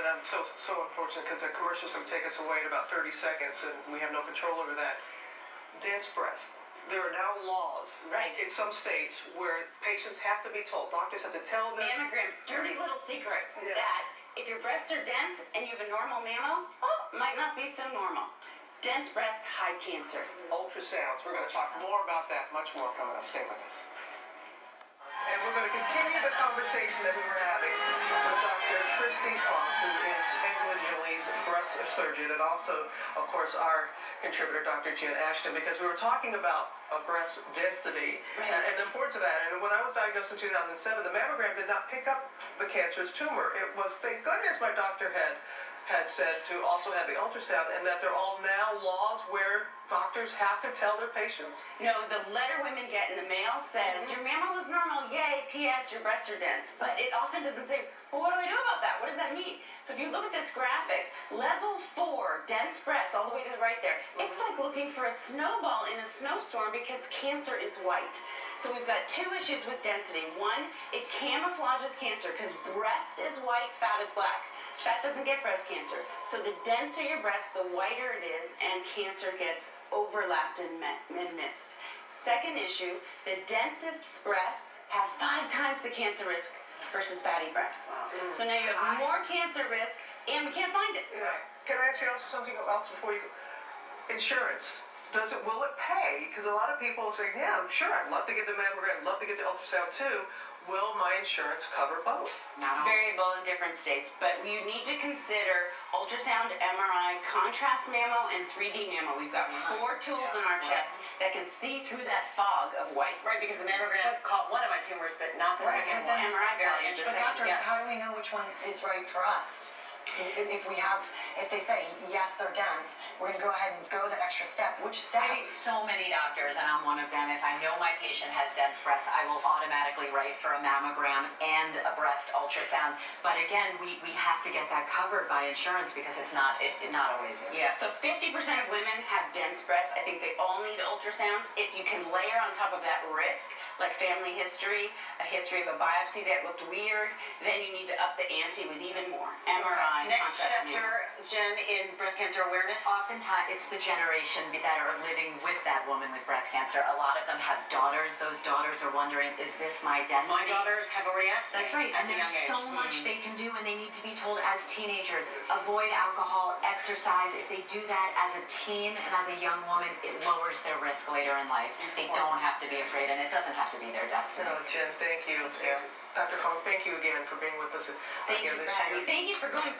I'm so unfortunate because the commercial's going to take us away in about 30 seconds, and we have no control over that. Dense breast. There are now laws in some states where patients have to be told, doctors have to tell them. Mammograms, dirty little secret, that if your breasts are dense and you have a normal mammo, might not be so normal. Dense breasts hide cancer. Ultrasounds. We're going to talk more about that, much more coming up. Stay with us. And we're going to continue the conversation that we were having with Dr. Christy Funk, who is Angelina Jolie's breast surgeon, and also, of course, our contributor, Dr. Jen Ashton, because we were talking about breast density and the importance of that. And when I was diagnosed in 2007, the mammogram did not pick up the cancerous tumor. It was, thank goodness, my doctor had said to also have the ultrasound, and that there are all now laws where doctors have to tell their patients. No, the letter women get in the mail says, your mammo was normal, yay, P.S., your breasts are dense. But it often doesn't say, well, what do I do about that? What does that mean? So if you look at this graphic, level 4, dense breasts, all the way to the right there, it's like looking for a snowball in a snowstorm because cancer is white. So we've got two issues with density. One, it camouflages cancer because breast is white, fat is black. Fat doesn't get breast cancer. So the denser your breast, the whiter it is, and cancer gets overlapped and missed. Second issue, the densest breasts have 5 times the cancer risk versus fatty breasts. So now you have more cancer risk, and we can't find it. Can I ask you also something else before you go? Insurance. Will it pay? Because a lot of people say, yeah, sure, I'd love to get the mammogram, I'd love to get the ultrasound too. Will my insurance cover both? Variable in different states, but you need to consider ultrasound, MRI, contrast mammo, and 3D mammo. We've got 4 tools in our chest that can see through that fog of white. Right, because the mammogram caught one of my tumors, but not the second one. MRI very But doctors, how do we know which one is right for us? If they say, yes, they're dense, we're going to go ahead and go that extra step. Which step? I think so many doctors, and I'm one of them, if I know my patient has dense breasts, I will automatically write for a mammogram and a breast ultrasound. But again, we have to get that covered by insurance because it's not always is. Yeah, so 50% of women have dense breasts. I think they all need ultrasounds. If you can layer on top of that risk, like family history, a history of a biopsy that looked weird, then you need to up the ante with even more. MRI, Next chapter, Jen, in breast cancer awareness. Oftentimes, it's the generation that are living with that woman with breast cancer. A lot of them have daughters. Those daughters are wondering, is this my destiny? My daughters have already asked me. That's right, and there's so much they can do, and they need to be told as teenagers. Avoid alcohol, exercise. If they do that as a teen and as a young woman, it lowers their risk later in life. They don't have to be afraid, and it doesn't have to be their destiny. No, Jen, thank you. Dr. Funk, thank you again for being with us. Thank you for having me. Thank you for going.